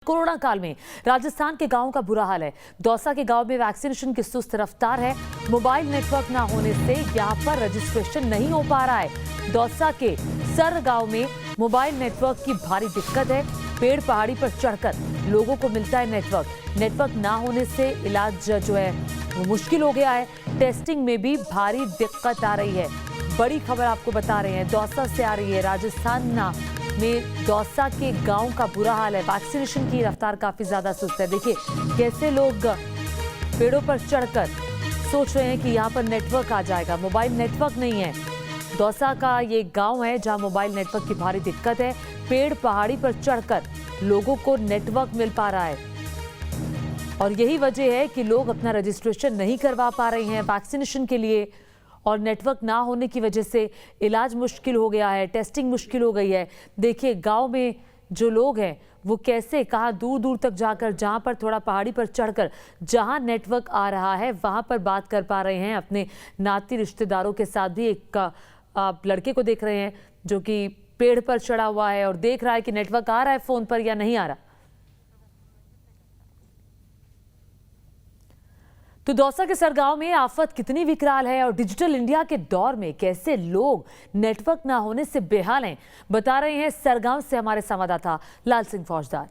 Corona काल में राजस्थान के गांवों का बुरा हाल है। दौसा के गांव में वैक्सीनेशन की सुस्त रफ्तार है। मोबाइल नेटवर्क न होने से यहां पर रजिस्ट्रेशन नहीं हो पा रहा है। दौसा के सर गांव में मोबाइल नेटवर्क की भारी दिक्कत है। पेड़ पहाड़ी पर चढ़कर लोगों को मिलता है नेटवर्क न होने से इलाज जो है वो मुश्किल हो गया है। टेस्टिंग में भी भारी दिक्कत आ रही है। बड़ी खबर आपको बता रहे हैं, दौसा से आ रही है। राजस्थान में दौसा के गांव का बुरा हाल है। वैक्सीनेशन की रफ्तार काफी ज्यादा सुस्त है। देखिए कैसे लोग पेड़ों पर चढ़कर सोच रहे हैं कि यहाँ पर नेटवर्क आ जाएगा। मोबाइल नेटवर्क नहीं है। दौसा का ये गांव है जहां मोबाइल नेटवर्क की भारी दिक्कत है। पेड़ पहाड़ी पर चढ़कर लोगों को नेटवर्क मिल पा रहा है और यही वजह है कि लोग अपना रजिस्ट्रेशन नहीं करवा पा रहे हैं वैक्सीनेशन के लिए। और नेटवर्क ना होने की वजह से इलाज मुश्किल हो गया है, टेस्टिंग मुश्किल हो गई है। देखिए गांव में जो लोग हैं वो कैसे कहाँ दूर दूर तक जाकर, जहां पर थोड़ा पहाड़ी पर चढ़कर जहां नेटवर्क आ रहा है वहां पर बात कर पा रहे हैं अपने नाती रिश्तेदारों के साथ भी। एक आप लड़के को देख रहे हैं जो कि पेड़ पर चढ़ा हुआ है और देख रहा है कि नेटवर्क आ रहा है फोन पर या नहीं आ रहा। तो दौसा के सरगांव में आफत कितनी विकराल है और डिजिटल इंडिया के दौर में कैसे लोग नेटवर्क ना होने से बेहाल हैं, बता रहे हैं सरगांव से हमारे संवाददाता लाल सिंह फौजदार।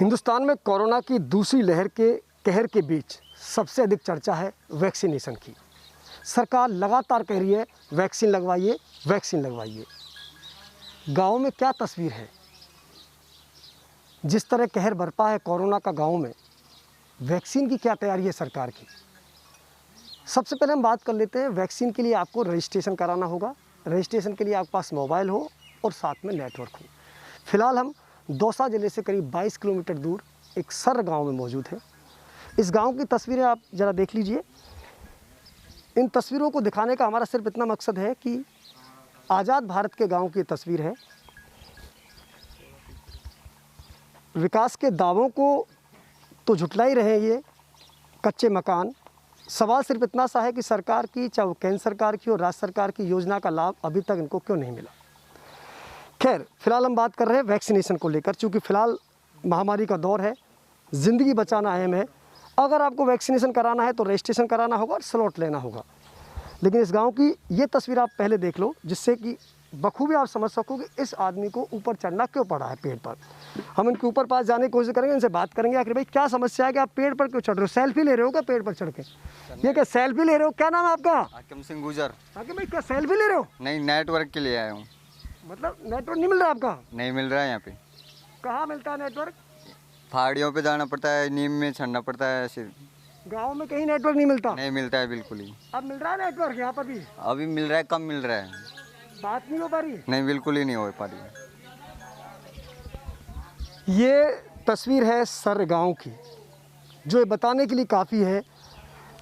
हिंदुस्तान में कोरोना की दूसरी लहर के कहर के बीच सबसे अधिक चर्चा है वैक्सीनेशन की। सरकार लगातार कह रही है वैक्सीन लगवाइए, वैक्सीन लगवाइए। गाँव में क्या तस्वीर है? जिस तरह कहर बरपा है कोरोना का गाँव में, वैक्सीन की क्या तैयारी है सरकार की? सबसे पहले हम बात कर लेते हैं वैक्सीन के लिए आपको रजिस्ट्रेशन कराना होगा। रजिस्ट्रेशन के लिए आपके पास मोबाइल हो और साथ में नेटवर्क हो। फिलहाल हम दौसा ज़िले से करीब 22 किलोमीटर दूर एक सर गांव में मौजूद हैं। इस गांव की तस्वीरें आप ज़रा देख लीजिए। इन तस्वीरों को दिखाने का हमारा सिर्फ इतना मकसद है कि आज़ाद भारत के गाँव की तस्वीर है। विकास के दावों को तो झुटला ही रहे ये कच्चे मकान। सवाल सिर्फ इतना सा है कि सरकार की, चाहे वो केंद्र सरकार की और राज्य सरकार की योजना का लाभ अभी तक इनको क्यों नहीं मिला। खैर फिलहाल हम बात कर रहे हैं वैक्सीनेशन को लेकर, क्योंकि फ़िलहाल महामारी का दौर है, ज़िंदगी बचाना अहम है। अगर आपको वैक्सीनेशन कराना है तो रजिस्ट्रेशन कराना होगा और स्लॉट लेना होगा। लेकिन इस गाँव की ये तस्वीर आप पहले देख लो, जिससे कि बखूबी आप समझ सको कि इस आदमी को ऊपर चढ़ना क्यों पड़ा है पेड़ पर। हम इनके ऊपर पास जाने की कोशिश करेंगे, इनसे बात करेंगे आखिर भाई क्या समस्या है कि आप पेड़ पर क्यों चढ़ रहे हो? सेल्फी ले रहे हो क्या पेड़ पर चढ़ के? ये क्या सेल्फी ले रहे हो? क्या नाम है आपका? हाकिम सिंह गुजर। हाकिम भाई क्या सेल्फी ले रहे हो? नहीं, नेटवर्क के लिए आया हूँ। मतलब नेटवर्क नहीं मिल रहा आपका? नहीं मिल रहा है यहाँ पे। कहाँ मिलता है नेटवर्क? पहाड़ियों पे जाना पड़ता है, नीम में चढ़ना पड़ता है। ऐसे गाँव में कहीं नेटवर्क नहीं मिलता? नहीं मिलता है बिल्कुल ही। अब मिल रहा है नेटवर्क यहाँ पर भी? अभी मिल रहा है, कम मिल रहा है। बात नहीं हो पा रही? नहीं, बिल्कुल ही नहीं हो पा रही। ये तस्वीर है सर गांव की, जो ये बताने के लिए काफ़ी है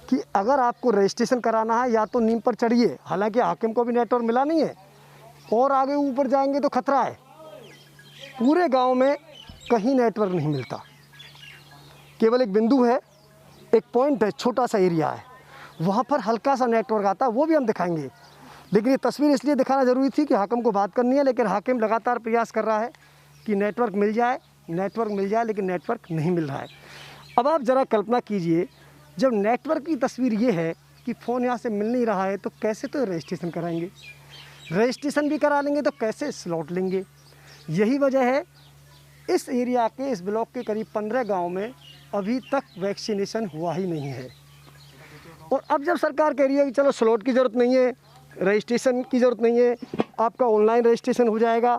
कि अगर आपको रजिस्ट्रेशन कराना है या तो नीम पर चढ़िए। हालांकि हाकिम को भी नेटवर्क मिला नहीं है और आगे ऊपर जाएंगे तो खतरा है। पूरे गांव में कहीं नेटवर्क नहीं मिलता। केवल एक बिंदु है, एक पॉइंट है, छोटा सा एरिया है, वहाँ पर हल्का सा नेटवर्क आता है, वो भी हम दिखाएंगे। लेकिन ये तस्वीर इसलिए दिखाना ज़रूरी थी कि हाकिम को बात करनी है। लेकिन हाकिम लगातार प्रयास कर रहा है कि नेटवर्क मिल जाए, नेटवर्क मिल जाए, लेकिन नेटवर्क नहीं मिल रहा है। अब आप ज़रा कल्पना कीजिए, जब नेटवर्क की तस्वीर ये है कि फ़ोन यहाँ से मिल नहीं रहा है तो कैसे तो रजिस्ट्रेशन कराएंगे? रजिस्ट्रेशन भी करा लेंगे तो कैसे स्लॉट लेंगे? यही वजह है इस एरिया के, इस ब्लॉक के करीब 15 गाँव में अभी तक वैक्सीनेशन हुआ ही नहीं है। और अब जब सरकार कह रही है कि चलो स्लॉट की ज़रूरत नहीं है, रजिस्ट्रेशन की ज़रूरत नहीं है, आपका ऑनलाइन रजिस्ट्रेशन हो जाएगा,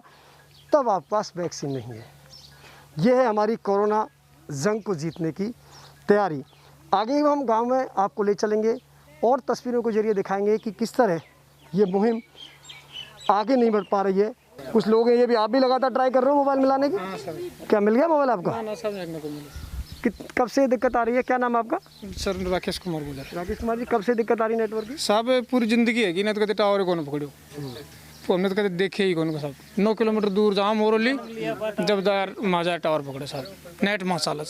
तब आपके पास वैक्सीन नहीं है। ये है हमारी कोरोना जंग को जीतने की तैयारी। आगे हम गांव में आपको ले चलेंगे और तस्वीरों के जरिए दिखाएंगे कि किस तरह ये मुहिम आगे नहीं बढ़ पा रही है। कुछ लोग हैं, ये भी आप भी लगातार ट्राई कर रहे हो मोबाइल मिलाने की? हाँ सर। क्या मिल गया मोबाइल आपका? हाँ सब देखने को मिला। कब से दिक्कत आ रही है? क्या नाम है आपका? सर राकेश कुमार गुजर। राकेश कुमार जी, कब से दिक्कत आ रही है नेटवर्क की? साहब पूरी जिंदगी है कि नहीं तो कहते टावर कौन पकड़ो, तो हमने तो कहते देखे ही कौन को साहब। 9 किलोमीटर दूर जाम मोरली जब माजा टावर पकड़े साहब। नेट मसाला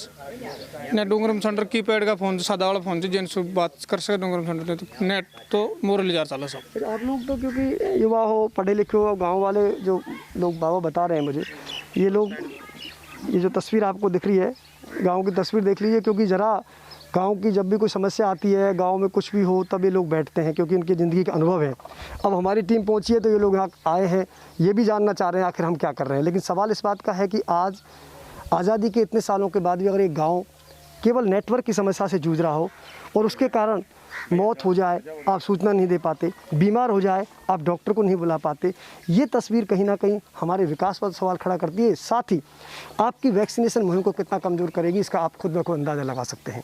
नेट डूंगरम सेंटर की पैड का फोन, सादा वाला फोन जिन से बात कर सके डूंगरम सेंटर तो नेट तो मोरली जा चला सब। आप लोग तो क्योंकि युवा हो, पढ़े लिखे हो, गाँव वाले जो लोग बाबा बता रहे हैं मुझे, ये लोग ये जो तस्वीर आपको दिख रही है, गांव की तस्वीर देख लीजिए, क्योंकि ज़रा गांव की जब भी कोई समस्या आती है, गांव में कुछ भी हो, तब ये लोग बैठते हैं, क्योंकि इनकी ज़िंदगी का अनुभव है। अब हमारी टीम पहुंची है तो ये लोग यहाँ आए हैं, ये भी जानना चाह रहे हैं आखिर हम क्या कर रहे हैं। लेकिन सवाल इस बात का है कि आज आज़ादी के इतने सालों के बाद भी अगर एक गाँव केवल नेटवर्क की समस्या से जूझ रहा हो और उसके कारण मौत हो जाए, आप सूचना नहीं दे पाते, बीमार हो जाए, आप डॉक्टर को नहीं बुला पाते, ये तस्वीर कहीं ना कहीं हमारे विकास पर सवाल खड़ा करती है। साथ ही आपकी वैक्सीनेशन मुहिम को कितना कमज़ोर करेगी, इसका आप खुद ब खुद अंदाज़ा लगा सकते हैं।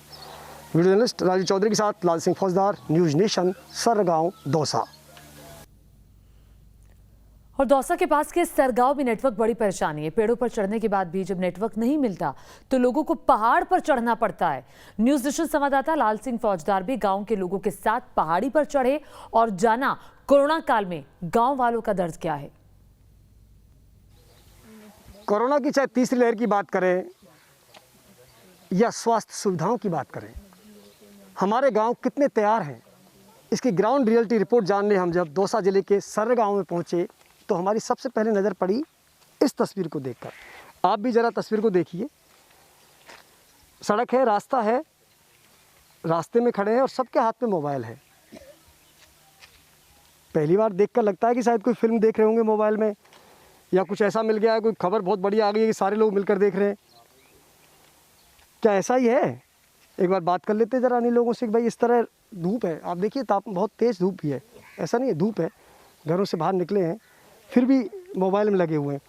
वीडियो जर्नलिस्ट राजू चौधरी के साथ लाल सिंह फौजदार, न्यूज़ नेशन, सरगांव, दौसा। और दौसा के पास के सरगांव में नेटवर्क बड़ी परेशानी है। पेड़ों पर चढ़ने के बाद भी जब नेटवर्क नहीं मिलता तो लोगों को पहाड़ पर चढ़ना पड़ता है। न्यूज़ नेशन संवाददाता लाल सिंह फौजदार भी गांव के लोगों के साथ पहाड़ी पर चढ़े और जाना कोरोना काल में गांव वालों का दर्द क्या है। कोरोना की चाहे तीसरी लहर की बात करें या स्वास्थ्य सुविधाओं की बात करें, हमारे गांव कितने तैयार हैं, इसकी ग्राउंड रियलिटी रिपोर्ट जानने हम जब दौसा जिले के सर्र गांव में पहुंचे तो हमारी सबसे पहले नज़र पड़ी इस तस्वीर को देखकर। आप भी ज़रा तस्वीर को देखिए। सड़क है, रास्ता है, रास्ते में खड़े हैं और सबके हाथ में मोबाइल है। पहली बार देखकर लगता है कि शायद कोई फिल्म देख रहे होंगे मोबाइल में, या कुछ ऐसा मिल गया है, कोई खबर बहुत बड़ी आ गई है कि सारे लोग मिलकर देख रहे हैं। क्या ऐसा ही है? एक बार बात कर लेते हैं ज़रा इन लोगों से कि भाई इस तरह धूप है, आप देखिए बहुत तेज़ धूप भी है, ऐसा नहीं है धूप है, घरों से बाहर निकले हैं फिर भी मोबाइल में लगे हुए हैं।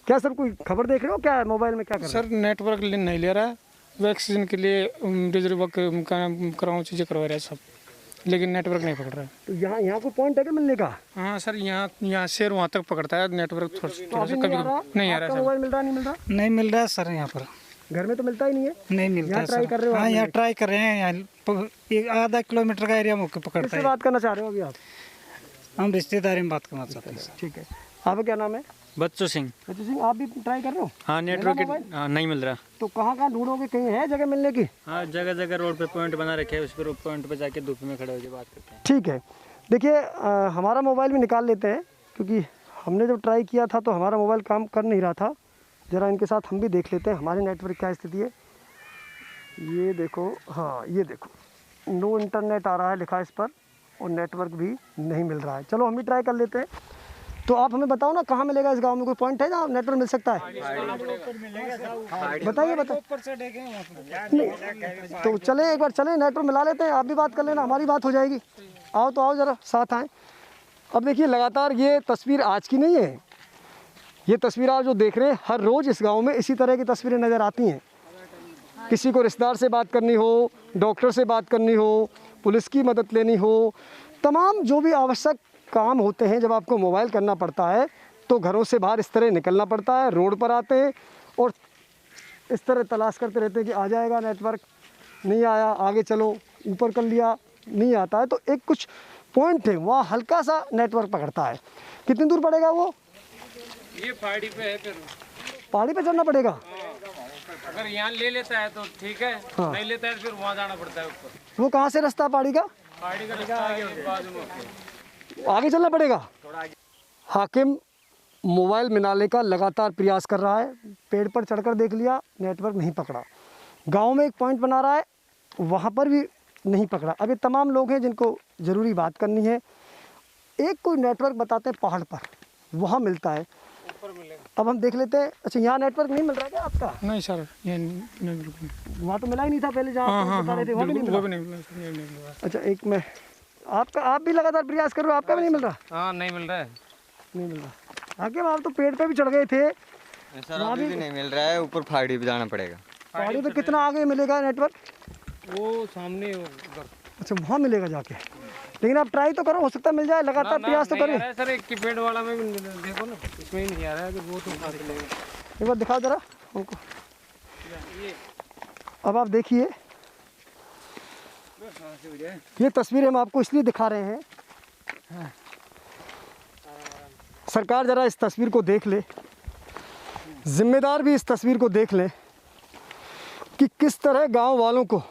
क्या सर कोई खबर देख रहे हो, क्या मोबाइल में क्या कर रहे सर नेटवर्क नहीं ले रहा है, वैक्सीन के लिए रिजर्व कराऊँ चीज़ें करवा रहे हैं सब, लेकिन नेटवर्क नहीं पकड़ रहा है। तो यहाँ कोई पॉइंट है क्या मिलने का? हाँ सर, यहाँ से वहाँ तक पकड़ता है नेटवर्क, थोड़ा सा कभी नहीं आ रहा है। मोबाइल मिल रहा नहीं मिल रहा? नहीं मिल रहा है सर, यहाँ पर घर में तो मिलता ही नहीं है। नहीं मिलता है ट्राई कर रहे हो? हाँ, यहाँ ट्राई कर रहे हैं। यहाँ एक आधा किलोमीटर का एरिया मुझे पकड़ता किससे है। बात करना चाह रहे हो अभी आप? हम रिश्तेदारी में बात करना चाहते हैं। ठीक है, आपका क्या नाम है? बच्चू सिंह। बच्चू सिंह, आप भी ट्राई कर रहे हो? हाँ, नेटवर्क नहीं मिल रहा। तो कहाँ ढूंढोगे, कहीं है जगह मिलने की? हाँ, जगह जगह रोड पे पॉइंट बना रखे हैं, उस पर पॉइंट पे जाके धूप में खड़े होकर बात करते हैं। ठीक है, देखिए हमारा मोबाइल भी निकाल लेते हैं, क्योंकि हमने जब ट्राई किया था तो हमारा मोबाइल काम कर नहीं रहा था। ज़रा इनके साथ हम भी देख लेते हैं हमारे नेटवर्क क्या स्थिति है। ये देखो, हाँ ये देखो, नो इंटरनेट आ रहा है लिखा इस पर, और नेटवर्क भी नहीं मिल रहा है। चलो हम भी ट्राई कर लेते हैं। तो आप हमें बताओ ना, कहाँ मिलेगा इस गांव में, कोई पॉइंट है जहाँ नेटवर्क मिल सकता है? बताइए नहीं तो चले एक बार चले नेटवर्क मिला लेते हैं, आप भी बात कर लेना, हमारी बात हो जाएगी। आओ तो आओ ज़रा साथ आएँ। अब देखिए लगातार ये तस्वीर आज की नहीं है, ये तस्वीर आप जो देख रहे हैं हर रोज़ इस गाँव में इसी तरह की तस्वीरें नज़र आती हैं। किसी को रिश्तेदार से बात करनी हो, डॉक्टर से बात करनी हो, पुलिस की मदद लेनी हो, तमाम जो भी आवश्यक काम होते हैं, जब आपको मोबाइल करना पड़ता है तो घरों से बाहर इस तरह निकलना पड़ता है, रोड पर आते हैं और इस तरह तलाश करते रहते हैं कि आ जाएगा नेटवर्क, नहीं आया, आगे चलो, ऊपर कर लिया, नहीं आता है। तो एक कुछ पॉइंट है वहाँ हल्का सा नेटवर्क पकड़ता है। कितनी दूर पड़ेगा वो? ये पहाड़ी पे है, फिर पहाड़ी पे चढ़ना पड़ेगा। अगर यहाँ ले लेता है तो ठीक है, हाँ। नहीं लेता है तो फिर वहाँ जाना पड़ता है ऊपर। वो कहाँ से रास्ता पहाड़ी का? पहाड़ी का रास्ता आगे बाजू में आगे चलना पड़ेगा। हाकिम मोबाइल मिलाने का लगातार प्रयास कर रहा है, पेड़ पर चढ़कर देख लिया, नेटवर्क नहीं पकड़ा। गांव में एक पॉइंट बना रहा है, वहां पर भी नहीं पकड़ा। अब ये तमाम लोग हैं जिनको ज़रूरी बात करनी है। एक कोई नेटवर्क बताते हैं पहाड़ पर, वहाँ मिलता है। अब हम देख लेते हैं। अच्छा, यहाँ नेटवर्क नहीं मिल रहा क्या आपका? नहीं सर, ये नहीं बिल्कुल। वहाँ तो मिला ही नहीं था पहले, जहाँ आप बता रहे थे वहाँ भी नहीं मिला। वो भी नहीं मिला सर, ये नहीं मिला। अच्छा, एक मैं आप भी लगातार प्रयास कर रहे हो, आपका भी नहीं मिल रहा? हाँ, नहीं मिल रहा है, नहीं मिल रहा। हाकिम आप तो पेड़ पे भी चढ़ गए थे, सर अभी भी नहीं मिल रहा है, ऊपर पहाड़ी पे जाना पड़ेगा। पहाड़ी पे कितना आगे मिलेगा नेटवर्क? वो सामने उधर। अच्छा, वहाँ मिलेगा जाके, लेकिन आप ट्राई तो करो, हो सकता है मिल जाए, लगातार प्रयास तो करें। सर एक कीपैड वाला में भी देखो ना, इसमें ही नहीं आ रहा है, वो तो एक बार दिखाओ जरा हमको। अब आप देखिए, ये तस्वीर हम आपको इसलिए दिखा रहे हैं, सरकार जरा इस तस्वीर को देख ले, जिम्मेदार भी इस तस्वीर को देख ले कि किस तरह गांव वालों को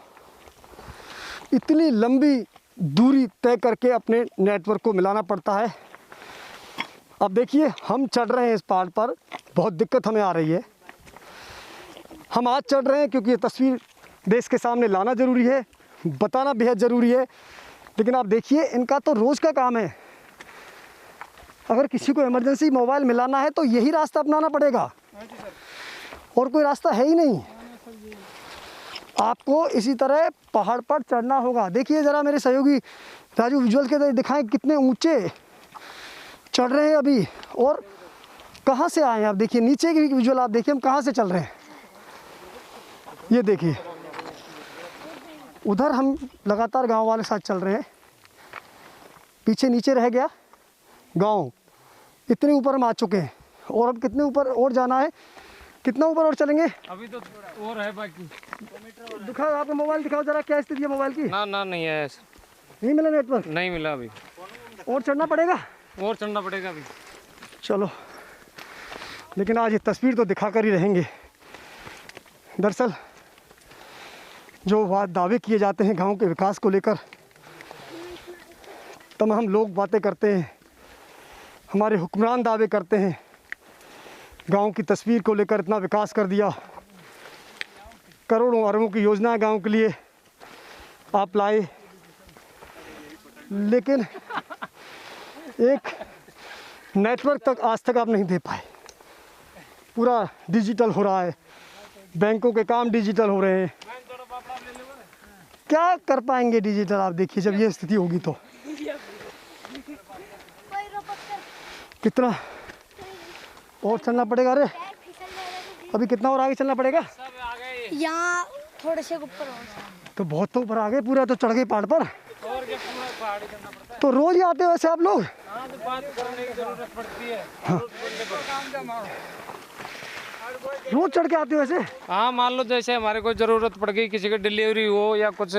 इतनी लंबी दूरी तय करके अपने नेटवर्क को मिलाना पड़ता है। अब देखिए, हम चढ़ रहे हैं इस पहाड़ पर, बहुत दिक्कत हमें आ रही है। हम आज चढ़ रहे हैं क्योंकि ये तस्वीर देश के सामने लाना ज़रूरी है, बताना बेहद ज़रूरी है। लेकिन आप देखिए, इनका तो रोज़ का काम है। अगर किसी को इमरजेंसी मोबाइल मिलाना है तो यही रास्ता अपनाना पड़ेगा, और कोई रास्ता है ही नहीं। आपको इसी तरह पहाड़ पर चढ़ना होगा। देखिए ज़रा मेरे सहयोगी राजू विजुअल के दिखाएं कितने ऊंचे चढ़ रहे हैं अभी, और कहाँ से आए हैं आप। देखिए नीचे की विजुअल आप देखिए, हम कहाँ से चल रहे हैं। ये देखिए, उधर हम लगातार गांव वाले साथ चल रहे हैं, पीछे नीचे रह गया गांव। इतने ऊपर हम आ चुके हैं, और अब कितने ऊपर और जाना है, कितना ऊपर और चलेंगे? अभी तो और है बाकी। दिखाओ, आपका मोबाइल दिखाओ ज़रा, क्या स्थिति है मोबाइल की? ना नहीं है, नहीं मिला नेटवर्क? नहीं मिला अभी, और चढ़ना पड़ेगा? और चढ़ना पड़ेगा अभी। चलो, लेकिन आज ये तस्वीर तो दिखा कर ही रहेंगे। दरअसल जो दावे किए जाते हैं गांव के विकास को लेकर, तमाम लोग बातें करते हैं, हमारे हुक्मरान दावे करते हैं, गांव की तस्वीर को लेकर इतना विकास कर दिया, करोड़ों अरबों की योजनाएं गांव के लिए आप लाए, लेकिन एक नेटवर्क तक आज तक आप नहीं दे पाए। पूरा डिजिटल हो रहा है, बैंकों के काम डिजिटल हो रहे हैं, क्या कर पाएंगे डिजिटल? आप देखिए जब ये स्थिति होगी तो कितना और चलना पड़ेगा। अरे अभी कितना और आगे चलना पड़ेगा? यहाँ थोड़े से ऊपर हो। तो बहुत तो ऊपर आ गए, पूरा तो चढ़ गए पहाड़ पर। तो रोज ही आते हो वैसे आप लोग? रोज चढ़ के आते हो वैसे? हाँ, मान लो जैसे हमारे कोई ज़रूरत पड़ गई, किसी की डिलीवरी हो या कुछ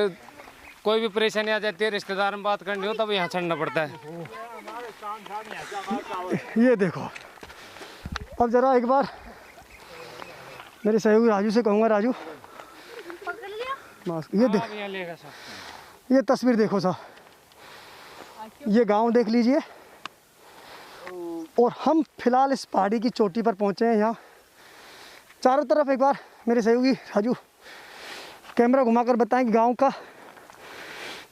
कोई भी परेशानी आ जाती है, रिश्तेदार में बात करनी हो, तब यहाँ चढ़ना पड़ता है। ये देखो, अब ज़रा एक बार मेरे सहयोगी राजू से कहूँगा, राजू ये देख, ये तस्वीर देखो साहब, ये गांव देख लीजिए, और हम फिलहाल इस पहाड़ी की चोटी पर पहुँचे हैं। यहाँ चारों तरफ एक बार मेरे सहयोगी राजू कैमरा घुमाकर बताएं कि गांव का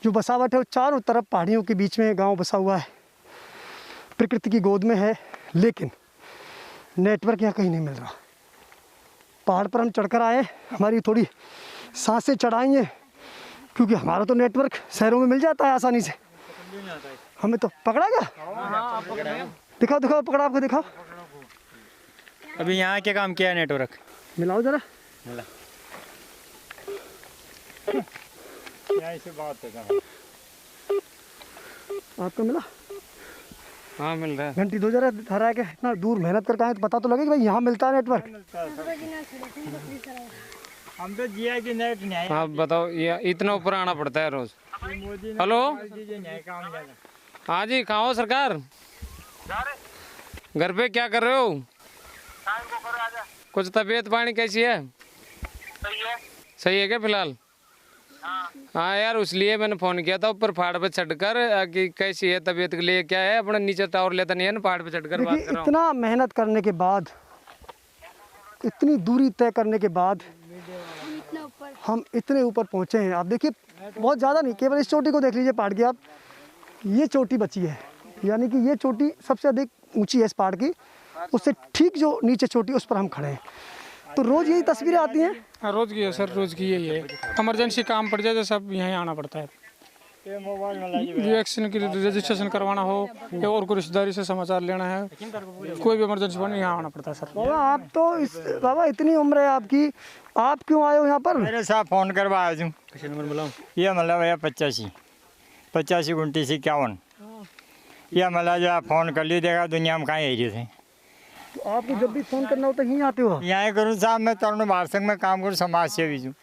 जो बसावट है वो चारों तरफ पहाड़ियों के बीच में गांव बसा हुआ है, प्रकृति की गोद में है, लेकिन नेटवर्क यहाँ कहीं नहीं मिल रहा। पहाड़ पर हम चढ़कर आए, हमारी थोड़ी सांसें चढ़ाई हैं, क्योंकि हमारा तो नेटवर्क शहरों में मिल जाता है आसानी से, हमें तो पकड़ा गया। दिखाओ दिखाओ, पकड़ा आपको दिखाओ। अभी यहाँ क्या काम किया है नेटवर्क? मिलाओ जरा। मिला। से बात है आपको मिला? हाँ मिल रहा है। घंटी दो जरा, हरा के इतना दूर मेहनत करके आए तो पता तो लगे कि भाई यहाँ मिलता है नेटवर्क। हम तो जिया की नेट नहीं आया। हाँ बताओ, ये इतना ऊपर आना पड़ता है रोज। हेलो, हाँ जी, कहाँ हो सरकार? घर पे क्या कर रहे हो? कुछ तबीयत पानी कैसी है? सही है क्या फिलहाल? हाँ यार, इसलिए मैंने फ़ोन किया था, ऊपर पहाड़ पे चढ़कर कि कैसी है तबीयत के लिए, क्या है अपना नीचे टावर लेता नहीं है ना, पहाड़ पे चढ़कर बात कर रहा हूँ। इतना मेहनत करने के बाद, इतनी दूरी तय करने के बाद हम इतने ऊपर पहुँचे हैं। आप देखिए, बहुत ज़्यादा नहीं, केवल इस चोटी को देख लीजिए पहाड़ की आप, ये चोटी बची है, यानी कि ये चोटी सबसे अधिक ऊंची है इस पहाड़ की, उससे ठीक जो नीचे चोटी उस पर हम खड़े हैं। तो रोज़ यही तस्वीरें आती हैं? हाँ रोज़ की है सर, रोज़ की यही है। इमरजेंसी काम पड़ जाए तो सब यहीं आना पड़ता है। वैक्सीन की रजिस्ट्रेशन करवाना हो या और कोई रिश्तेदारी से समाचार लेना है, कोई भी इमरजेंसी बने, यहाँ आना पड़ता है सर। बाबा आप तो बाबा इतनी उम्र है आपकी, आप क्यों आए हो यहाँ पर? मेरे साथ फ़ोन करवा आया हूँ। नंबर बुलाऊँ? ये मतलब है 85 29 51। ये मतलब जो आप फ़ोन कर लीजिएगा, दुनिया में कहाँ एरिया थे। तो आपको जब भी फ़ोन करना होता है यहीं आते हो? यहाँ करूँ साहब, मैं तरुण भारत संघ में काम करूँ, समाज सेवी हूँ।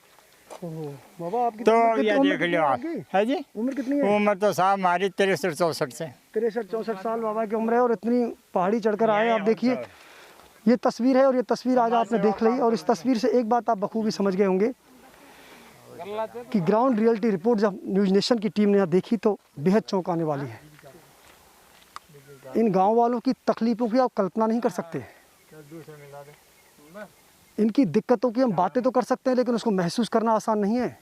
बाबा आपकी तो उम्र ये देख लियो आप, है जी? उम्र कितनी है? उम्र तो साहब हमारी 63 64 से। 63 64 साल बाबा की उम्र है, और इतनी पहाड़ी चढ़कर आए। आप देखिए, ये तस्वीर है, और ये तस्वीर आज आपने देख ली, और इस तस्वीर से एक बात आप बखूबी समझ गए होंगे कि ग्राउंड रियलिटी रिपोर्ट जब न्यूज़ नेशन की टीम ने यहाँ देखी तो बेहद चौंकाने वाली है। इन गांव वालों की तकलीफ़ों की आप कल्पना नहीं कर सकते। इनकी दिक्कतों की हम बातें तो कर सकते हैं, लेकिन उसको महसूस करना आसान नहीं है।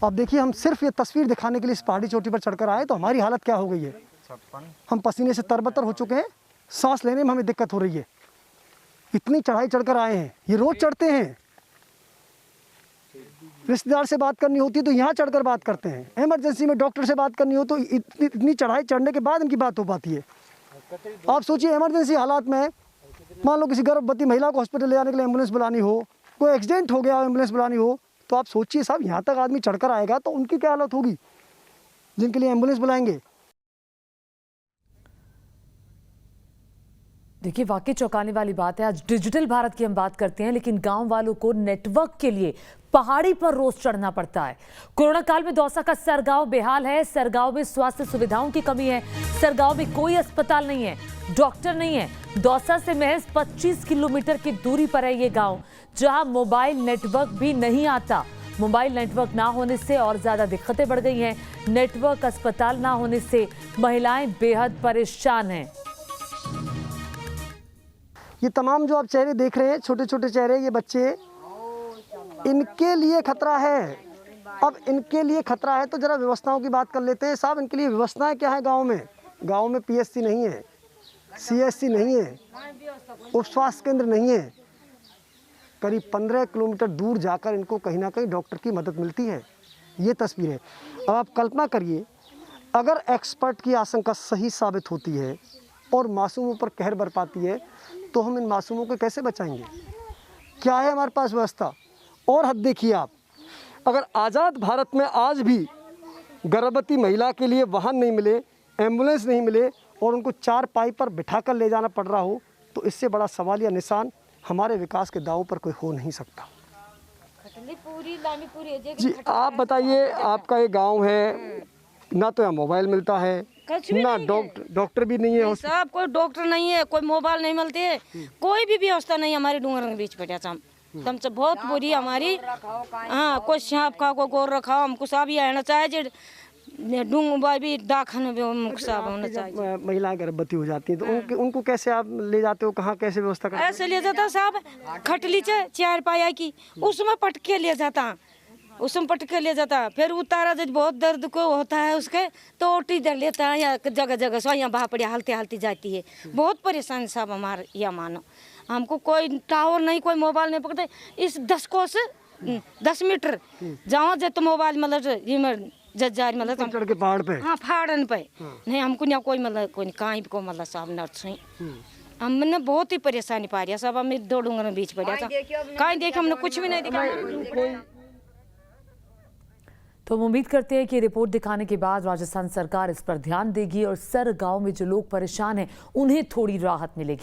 अब देखिए, हम सिर्फ ये तस्वीर दिखाने के लिए इस पहाड़ी चोटी पर चढ़कर आए तो हमारी हालत क्या हो गई है। हम पसीने से तरबतर हो चुके हैं, सांस लेने में हमें दिक्कत हो रही है। इतनी चढ़ाई चढ़कर आए हैं, ये रोज चढ़ते हैं। रिश्तेदार से बात करनी होती है तो यहाँ चढ़कर बात करते हैं। इमरजेंसी में डॉक्टर से बात करनी हो तो इतनी चढ़ाई चढ़ने के बाद इनकी बात हो पाती है। आप सोचिए, इमरजेंसी हालात में मान लो किसी गर्भवती महिला को हॉस्पिटल ले जाने के लिए एम्बुलेंस बुलानी हो, कोई एक्सीडेंट हो गया एम्बुलेंस बुलानी हो, तो आप सोचिए साहब, यहाँ तक आदमी चढ़कर आएगा तो उनकी क्या हालत होगी जिनके लिए एम्बुलेंस बुलाएंगे। देखिए, वाकई चौंकाने वाली बात है। आज डिजिटल भारत की हम बात करते हैं, लेकिन गांव वालों को नेटवर्क के लिए पहाड़ी पर रोज चढ़ना पड़ता है। कोरोना काल में दौसा का सरगांव बेहाल है। सरगांव में स्वास्थ्य सुविधाओं की कमी है। सरगांव में कोई अस्पताल नहीं है, डॉक्टर नहीं है। दौसा से महज 25 किलोमीटर की दूरी पर है ये गांव, जहां मोबाइल नेटवर्क भी नहीं आता। मोबाइल नेटवर्क ना होने से और ज्यादा दिक्कतें बढ़ गई हैं। नेटवर्क, अस्पताल ना होने से महिलाएं बेहद परेशान हैं। ये तमाम जो आप चेहरे देख रहे हैं, छोटे छोटे चेहरे, ये बच्चे, इनके लिए खतरा है। अब इनके लिए खतरा है तो जरा व्यवस्थाओं की बात कर लेते हैं साहब। इनके लिए व्यवस्थाएं क्या है गांव में? गांव में पीएचसी नहीं है, सीएचसी नहीं है, उप स्वास्थ्य केंद्र नहीं है। करीब 15 किलोमीटर दूर जाकर इनको कहीं ना कहीं डॉक्टर की मदद मिलती है। ये तस्वीर है। अब आप कल्पना करिए, अगर एक्सपर्ट की आशंका सही साबित होती है और मासूमों पर कहर बरपाती है तो हम इन मासूमों को कैसे बचाएंगे? क्या है हमारे पास व्यवस्था? और हद देखिए आप, अगर आज़ाद भारत में आज भी गर्भवती महिला के लिए वाहन नहीं मिले, एम्बुलेंस नहीं मिले और उनको 4 पाई पर बिठाकर ले जाना पड़ रहा हो, तो इससे बड़ा सवाल या निशान हमारे विकास के दावों पर कोई हो नहीं सकता। जी आप बताइए, आपका ये गांव है, ना तो यहाँ मोबाइल मिलता है, ना डॉक्टर भी नहीं है, साहब कोई डॉक्टर नहीं है, कोई मोबाइल नहीं मिलते है, कोई भी व्यवस्था नहीं हमारे डूंगर के बीच बैठा था। हमसे बहुत बुरी हमारी, हाँ, कोई सांप का, कोई गोर रखा, हमको सब ही आना चाहिए। डूंगा भी दाखन भी साहब होना चाहिए। महिलाएं गर्भवती हो जाती हैं तो उनको कैसे आप ले जाते हो, कहाँ कैसे व्यवस्था करते हो? ऐसे ले जाता साहब, खटली से 4 पाया की, उसमें पटके ले जाता, उसमें पटके ले जाता। फिर उतारा जब बहुत दर्द को होता है उसके, तो ओटी दर लेता है या जगह जगह से यहाँ भापड़िया हलती हलती जाती है। बहुत परेशान साहब हमारे, यह मानो हमको कोई टावर नहीं, कोई मोबाइल नहीं पकड़ते। इस 10 कोस 10 मीटर जाओ जब तो मोबाइल मतलब जज्जार मतलब चढ़ के पहाड़ पे, हाँ पहाड़न पे नहीं, हमको यहाँ कोई मतलब कोई कहीं को मतलब साहब नर्स हमने बहुत ही परेशानी पा रही है सब। हम 2 डूंगर में बीच पड़ा था, कहीं देखे हमने कुछ भी नहीं देखा। तो हम उम्मीद करते हैं कि रिपोर्ट दिखाने के बाद राजस्थान सरकार इस पर ध्यान देगी और सर गांव में जो लोग परेशान हैं उन्हें थोड़ी राहत मिलेगी।